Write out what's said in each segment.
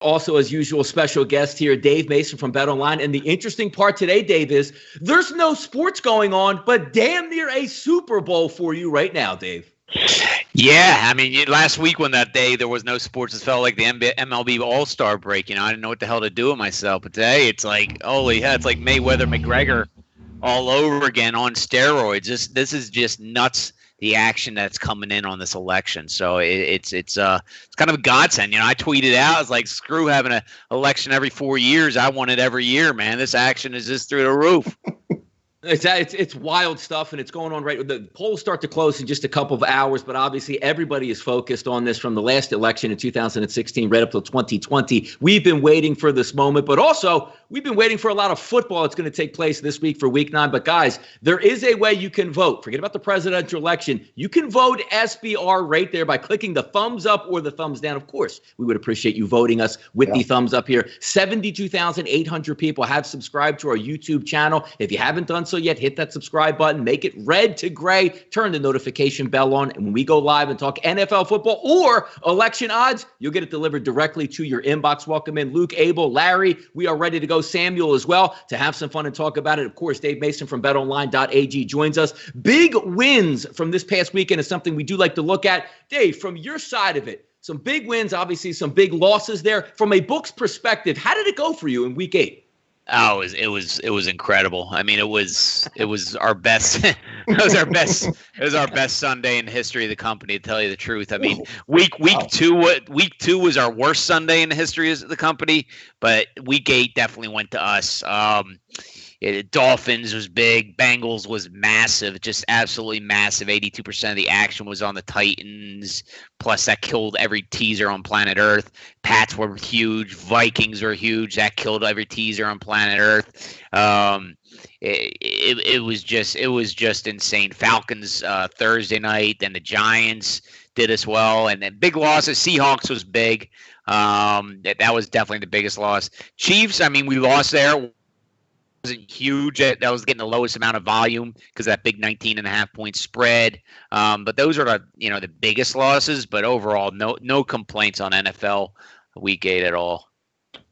Also, as usual, special guest here, Dave Mason from Betonline. And the interesting part today, Dave, is there's no sports going on, but damn near a Super Bowl for you right now, Dave. Yeah, I mean, last week when that day there was no sports, it felt like the MLB All-Star break. I didn't know what the hell to do with myself. But today it's like, holy hell, it's like Mayweather McGregor all over again on steroids. This is just nuts. The action that's coming in on this election, so it's kind of a godsend. I tweeted out, I was like, screw having an election every 4 years. I want it every year, man. This action is just through the roof. It's wild stuff, and it's going on right. The polls start to close in just a couple of hours, but obviously everybody is focused on this from the last election in 2016 right up till 2020. We've been waiting for this moment, but also we've been waiting for a lot of football that's going to take place this week for Week 9. But guys, there is a way you can vote. Forget about the presidential election. You can vote SBR right there by clicking the thumbs up or the thumbs down. Of course, we would appreciate you voting us with the thumbs up here. 72,800 people have subscribed to our YouTube channel. If you haven't done so yet, hit that subscribe button, make it red to gray, turn the notification bell on, and when we go live and talk NFL football or election odds, you'll get it delivered directly to your inbox. Welcome in Luke, Abel, Larry. We are ready to go. Samuel as well to have some fun and talk about it. Of course, Dave Mason from betonline.ag joins us. Big wins from this past weekend is something we do like to look at. Dave, from your side of it, some big wins, obviously some big losses there. From a book's perspective, how did it go for you in Week 8? Oh, it was incredible. I mean, it was our best. It was our best Sunday in the history of the company, to tell you the truth. I mean, week two was our worst Sunday in the history of the company, but Week 8 definitely went to us. Dolphins was big. Bengals was massive, just absolutely massive. 82% of the action was on the Titans. Plus, that killed every teaser on planet Earth. Pats were huge. Vikings were huge. That killed every teaser on planet Earth. It was just insane. Falcons Thursday night. Then the Giants did as well. And then big losses. Seahawks was big. That was definitely the biggest loss. Chiefs, I mean, we lost there. Wasn't huge. That was getting the lowest amount of volume because that big 19.5-point spread. But those are the biggest losses. But overall, no complaints on NFL Week 8 at all.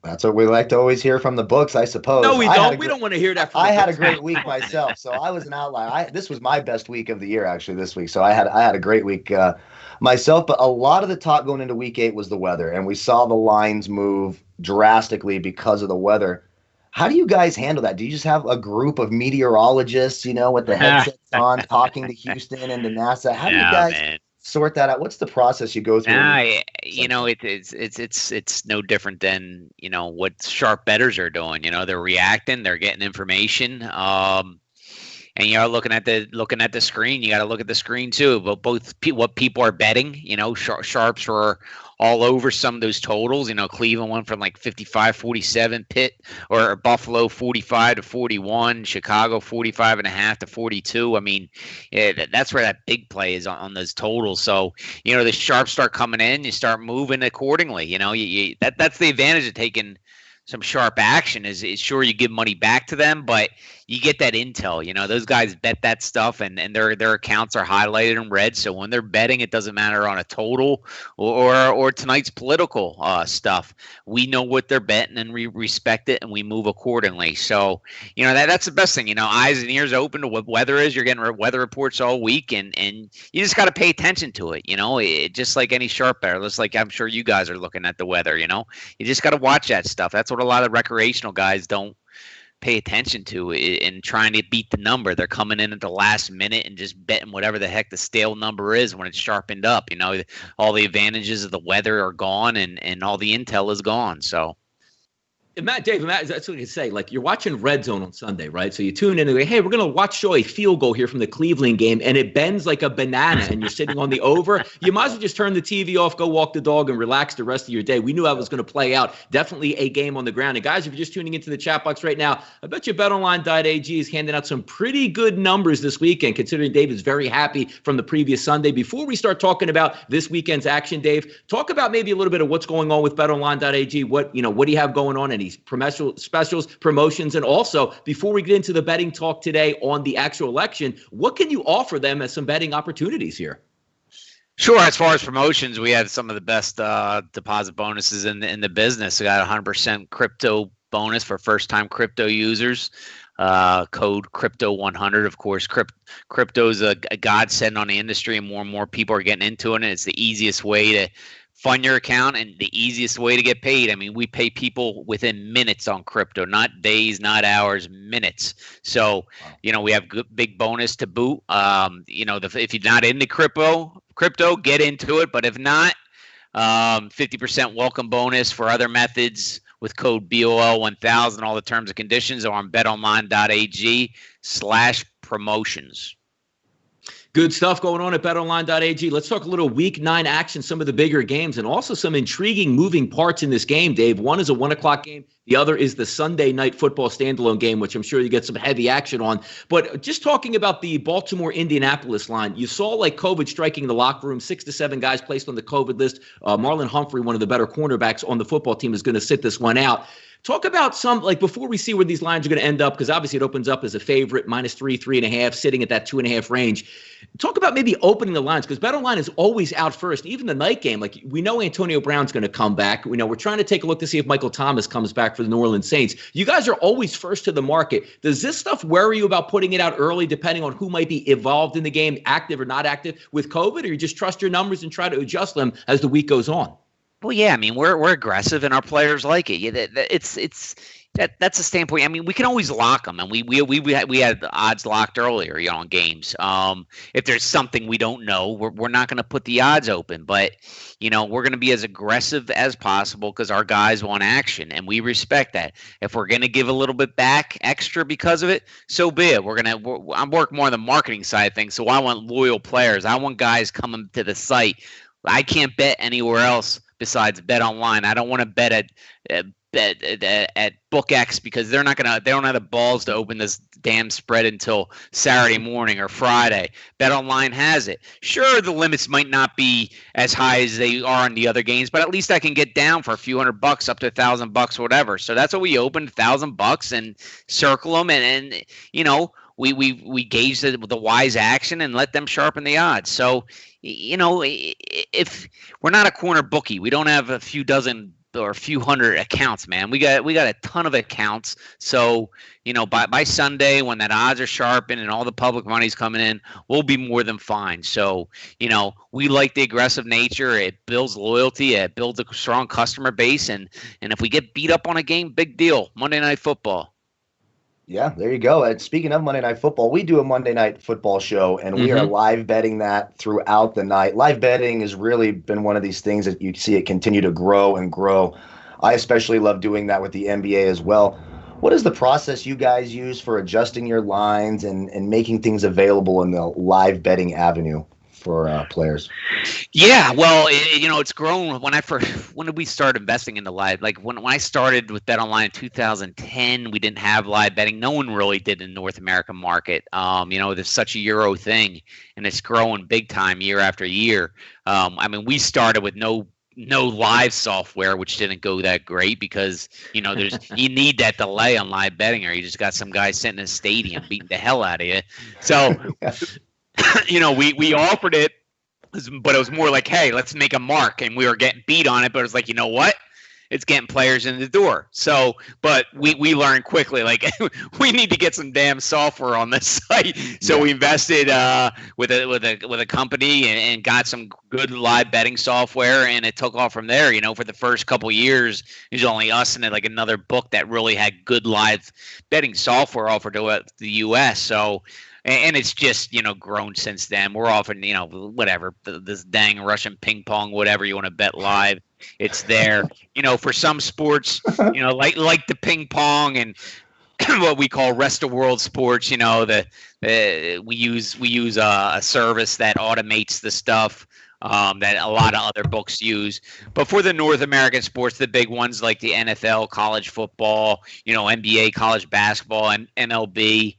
That's what we like to always hear from the books, I suppose. No, we don't. We don't want to hear that from the books. I had a great week myself, so I was an outlier. This was my best week of the year, actually, this week. So I had a great week myself. But a lot of the talk going into Week 8 was the weather, and we saw the lines move drastically because of the weather. How do you guys handle that? Do you just have a group of meteorologists, with the headsets on, talking to Houston and to NASA? How do you guys sort that out? What's the process you go through? It's no different than what sharp bettors are doing. They're reacting, they're getting information, and you're looking at the screen. You got to look at the screen too. But what people are betting. Sharps were all over some of those totals. Cleveland went from like 55-47, Pitt or Buffalo 45-41, Chicago 45.5 to 42. I mean, that's where that big play is on those totals. So, the sharps start coming in, you start moving accordingly. That's the advantage of taking some sharp action is sure you give money back to them, but you get that intel. Those guys bet that stuff, and their accounts are highlighted in red. So when they're betting, it doesn't matter on a total or tonight's political stuff. We know what they're betting, and we respect it, and we move accordingly. So that's the best thing. Eyes and ears open to what weather is. You're getting weather reports all week, and you just got to pay attention to it. Just like any sharp better. Just like I'm sure you guys are looking at the weather. You just got to watch that stuff. That's what a lot of recreational guys don't pay attention to in trying to beat the number. They're coming in at the last minute and just betting whatever the heck the stale number is when it's sharpened up. All the advantages of the weather are gone, and all the intel is gone. So Dave, that's what you say. Like, you're watching Red Zone on Sunday, right? So you tune in and go, hey, we're going to show a field goal here from the Cleveland game, and it bends like a banana, and you're sitting on the over. You might as well just turn the TV off, go walk the dog, and relax the rest of your day. We knew how it was going to play out. Definitely a game on the ground. And guys, if you're just tuning into the chat box right now, I bet you betonline.ag is handing out some pretty good numbers this weekend, considering Dave is very happy from the previous Sunday. Before we start talking about this weekend's action, Dave, talk about maybe a little bit of what's going on with betonline.ag. What do you have going on? Any specials, promotions, and also before we get into the betting talk today on the actual election, what can you offer them as some betting opportunities here? Sure. As far as promotions, we had some of the best deposit bonuses in the business. We got 100% crypto bonus for first-time crypto users. Code crypto 100. Of course, crypto is a godsend on the industry, and more people are getting into it. And it's the easiest way to fund your account and the easiest way to get paid. I mean, we pay people within minutes on crypto, not days, not hours, minutes. So, we have big bonus to boot. If you're not into crypto, get into it. But if not, 50% welcome bonus for other methods with code BOL1000. All the terms and conditions are on betonline.ag/promotions. Good stuff going on at betonline.ag. Let's talk a little week 9 action, some of the bigger games, and also some intriguing moving parts in this game, Dave. One is a 1 o'clock game. The other is the Sunday Night Football standalone game, which I'm sure you get some heavy action on. But just talking about the Baltimore-Indianapolis line, you saw like COVID striking in the locker room, 6 to 7 guys placed on the COVID list. Marlon Humphrey, one of the better cornerbacks on the football team, is going to sit this one out. Talk about some, like before we see where these lines are going to end up, because obviously it opens up as a favorite, -3, 3.5, sitting at that 2.5 range. Talk about maybe opening the lines, because BetOnline is always out first. Even the night game, like we know Antonio Brown's going to come back. We know we're trying to take a look to see if Michael Thomas comes back for the New Orleans Saints. You guys are always first to the market. Does this stuff worry you about putting it out early, depending on who might be involved in the game, active or not active with COVID, or you just trust your numbers and try to adjust them as the week goes on? Well, yeah, I mean, we're aggressive and our players like it. Yeah, that's a standpoint. I mean, we can always lock them, and we had the odds locked earlier, on games. If there's something we don't know, we're not going to put the odds open, but we're going to be as aggressive as possible because our guys want action, and we respect that. If we're going to give a little bit back extra because of it, so be it. I'm working more on the marketing side of things, so I want loyal players. I want guys coming to the site. I can't bet anywhere else besides BetOnline. I don't want to bet at BookX because they don't have the balls to open this damn spread until Saturday morning or Friday. BetOnline has it. Sure, the limits might not be as high as they are on the other games, but at least I can get down for a few $100 up to $1,000, whatever. So that's what we opened, $1,000 and circle them, and we gauge the wise action and let them sharpen the odds. So, if we're not a corner bookie, we don't have a few dozen or a few hundred accounts, man. We got a ton of accounts. So, by Sunday when that odds are sharpened and all the public money's coming in, we'll be more than fine. So, we like the aggressive nature. It builds loyalty. It builds a strong customer base. And if we get beat up on a game, big deal. Monday Night Football. Yeah, there you go. And speaking of Monday Night Football, we do a Monday Night Football show, and we are live betting that throughout the night. Live betting has really been one of these things that you see it continue to grow and grow. I especially love doing that with the NBA as well. What is the process you guys use for adjusting your lines and making things available in the live betting avenue for players? Yeah, well, it's grown. When did we start investing in the live? Like when I started with BetOnline in 2010, we didn't have live betting. No one really did in the North American market. There's such a Euro thing, and it's growing big time year after year. We started with no live software, which didn't go that great because you need that delay on live betting, or you just got some guy sitting in a stadium beating the hell out of you. So. We offered it, but it was more like, hey, let's make a mark. And we were getting beat on it, but it was like, you know what? It's getting players in the door. So, but we learned quickly, like, we need to get some damn software on this site. So we invested with a company and got some good live betting software, and it took off from there. For the first couple of years, it was only us and like another book that really had good live betting software offered to the U.S. So. And it's just, grown since then. We're often, whatever, this dang Russian ping pong, whatever you want to bet live, it's there. For some sports, like the ping pong and what we call rest of world sports, we use a service that automates the stuff that a lot of other books use. But for the North American sports, the big ones like the NFL, college football, NBA, college basketball, and MLB,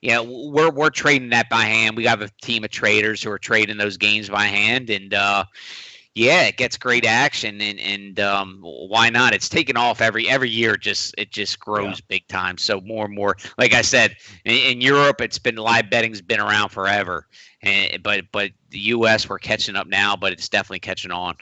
we're trading that by hand. We have a team of traders who are trading those games by hand, and yeah, it gets great action, and why not? It's taken off every year. It just grows big time. So more and more, like I said, in Europe, it's been live betting's been around forever, but the U.S. we're catching up now, but it's definitely catching on.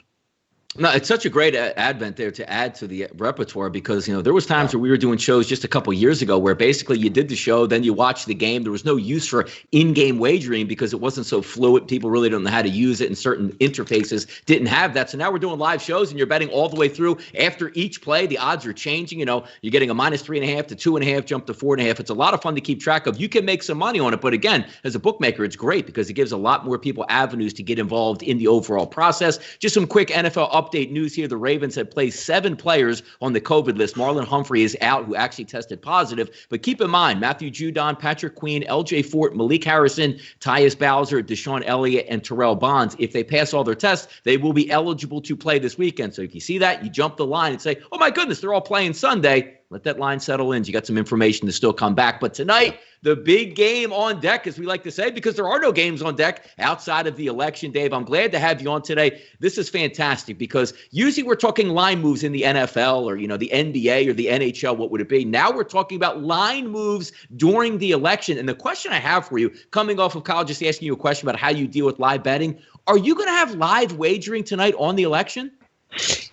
No, it's such a great advent there to add to the repertoire because, there was times where we were doing shows just a couple years ago where basically you did the show, then you watched the game. There was no use for in-game wagering because it wasn't so fluid. People really don't know how to use it, and certain interfaces didn't have that. So now we're doing live shows and you're betting all the way through. After each play, the odds are changing. You're getting a -3.5 to 2.5, jump to 4.5. It's a lot of fun to keep track of. You can make some money on it. But again, as a bookmaker, it's great because it gives a lot more people avenues to get involved in the overall process. Just some quick NFL update news here. The Ravens have placed 7 players on the COVID list. Marlon Humphrey is out, who actually tested positive. But keep in mind, Matthew Judon, Patrick Queen, LJ Fort, Malik Harrison, Tyus Bowser, Deshaun Elliott, and Terrell Bonds. If they pass all their tests, they will be eligible to play this weekend. So if you see that, you jump the line and say, oh my goodness, they're all playing Sunday. Let that line settle in. You got some information to still come back. But tonight, the big game on deck, as we like to say, because there are no games on deck outside of the election. Dave, I'm glad to have you on today. This is fantastic because usually we're talking line moves in the NFL or, the NBA or the NHL. What would it be? Now we're talking about line moves during the election. And the question I have for you, coming off of Kyle just asking you a question about how you deal with live betting, are you going to have live wagering tonight on the election?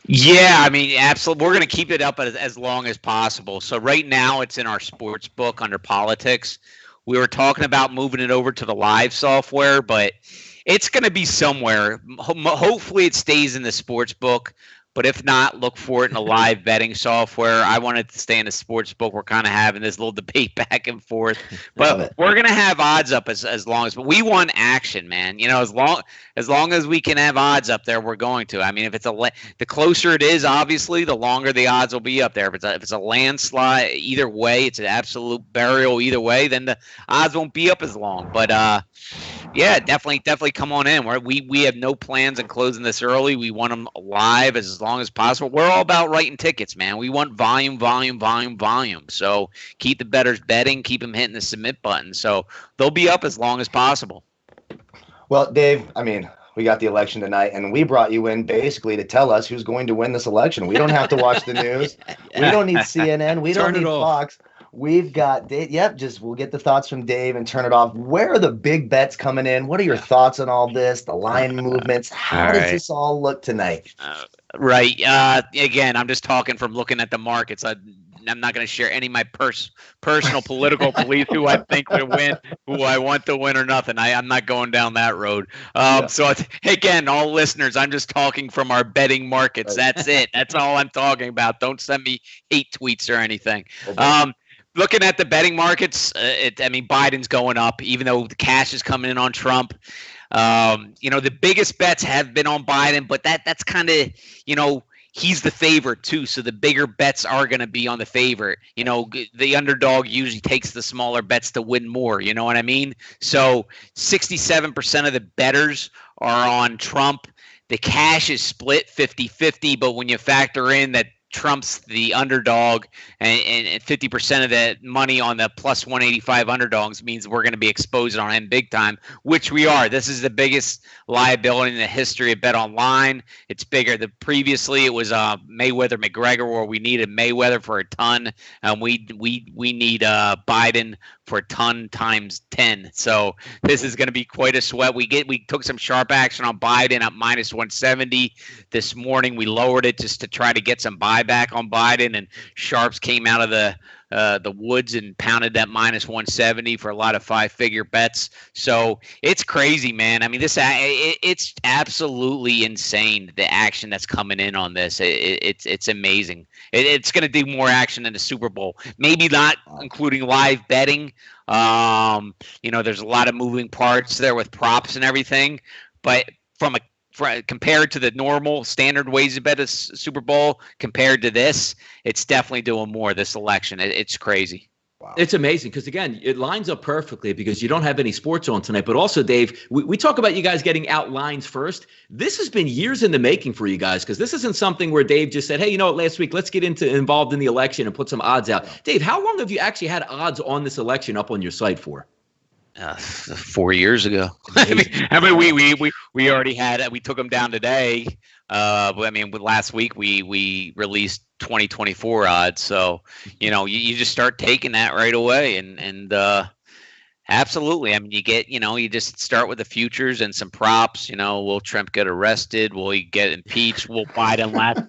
Yeah, I mean, absolutely. We're going to keep it up as long as possible. So right now it's in our sports book under politics. We were talking about moving it over to the live software, but it's going to be somewhere. Hopefully it stays in the sports book. But if not, look for it in a live betting software. I want it to stay in the sports book. We're kind of having this little debate back and forth. But we're going to have odds up as long as – but we want action, man. As long as we can have odds up there, we're going to. I mean, if it's the closer it is, obviously, the longer the odds will be up there. If it's a landslide, either way, it's an absolute burial either way, then the odds won't be up as long. But yeah, definitely come on in. We have no plans on closing this early. We want them live as long as possible. We're all about writing tickets, man. We want volume. So keep the bettors betting, keep them hitting the submit button. So they'll be up as long as possible. Well, Dave, I mean, we got the election tonight, and we brought you in basically to tell us who's going to win this election. We don't have to watch the news. We don't need CNN. We don't need Fox. We've got Dave. Yep, we'll get the thoughts from Dave and turn it off. Where are the big bets coming in? What are your thoughts on all this? The line movements. How does this all look tonight? Right. Again, I'm just talking from looking at the markets. I'm not going to share any of my personal political beliefs, who I think will win, who I want to win or nothing. I'm not going down that road. So again, all listeners, I'm just talking from our betting markets. That's it. That's all I'm talking about. Don't send me hate tweets or anything. Okay. Looking at the betting markets, Biden's going up, even though the cash is coming in on Trump. The biggest bets have been on Biden, but that's kind of, he's the favorite too. So the bigger bets are going to be on the favorite. The underdog usually takes the smaller bets to win more. You know what I mean? So 67% of the bettors are on Trump. The cash is split 50-50, but when you factor in that Trump's the underdog and 50% of the money on the plus 185 underdogs means we're going to be exposed on him big time, which we are. This is the biggest liability in the history of BetOnline. It's bigger than previously. It was Mayweather McGregor, where we needed Mayweather for a ton, and we need Biden for a ton times 10. So this is going to be quite a sweat. We took some sharp action on Biden at minus 170 this morning. We lowered it just to try to get some buyback on Biden, and sharps came out of the woods and pounded that minus 170 for a lot of 5-figure bets. So it's crazy, man. I mean, it's absolutely insane, the action that's coming in on this. It's amazing. It's going to do more action than the Super Bowl. Maybe not including live betting. There's a lot of moving parts there with props and everything, but compared to the normal standard ways to bet a Super Bowl, compared to this, it's definitely doing more this election. It's crazy. Wow. It's amazing because, again, it lines up perfectly because you don't have any sports on tonight. But also, Dave, we talk about you guys getting out lines first. This has been years in the making for you guys because this isn't something where Dave just said, hey, last week, let's get involved in the election and put some odds out. Dave, how long have you actually had odds on this election up on your site for? 4 years ago. I mean, we already had. We took them down today. I mean, last week we released 2024 odds. So you just start taking that right away, and absolutely. I mean, you just start with the futures and some props. Will Trump get arrested? Will he get impeached? Will Biden last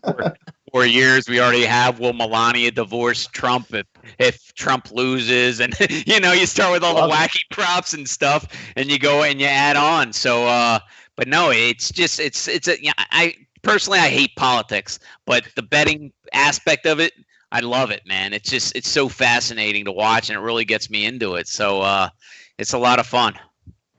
4 years? We already have. Will Melania divorce Trump if Trump loses? And you start with all the wacky props and stuff, and you go and you add on. So, but no, it's just I personally I hate politics, but the betting aspect of it, I love it, man. It's so fascinating to watch, and it really gets me into it. So it's a lot of fun.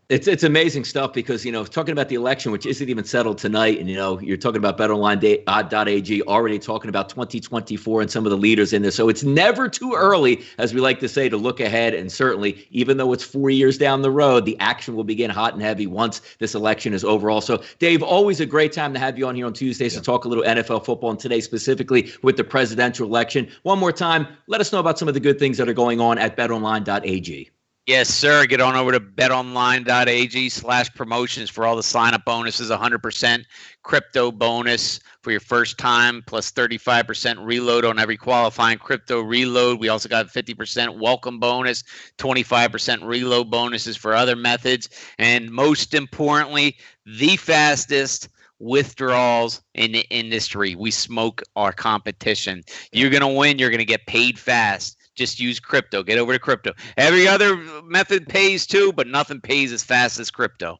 It's amazing stuff because, talking about the election, which isn't even settled tonight, and, you're talking about Betonline.ag, already talking about 2024 and some of the leaders in this. So it's never too early, as we like to say, to look ahead. And certainly, even though it's 4 years down the road, the action will begin hot and heavy once this election is over. Also, Dave, always a great time to have you on here on Tuesdays to talk a little NFL football, and today specifically with the presidential election. One more time, let us know about some of the good things that are going on at Betonline.ag. Yes, sir. Get on over to betonline.ag/promotions for all the sign-up bonuses, 100% crypto bonus for your first time, plus 35% reload on every qualifying crypto reload. We also got 50% welcome bonus, 25% reload bonuses for other methods, and most importantly, the fastest withdrawals in the industry. We smoke our competition. You're going to win. You're going to get paid fast. Just use crypto. Get over to crypto. Every other method pays too, but nothing pays as fast as crypto.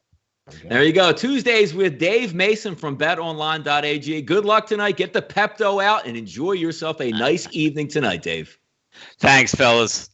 There you go. Tuesdays with Dave Mason from betonline.ag. Good luck tonight. Get the Pepto out and enjoy yourself a nice evening tonight, Dave. Thanks, fellas.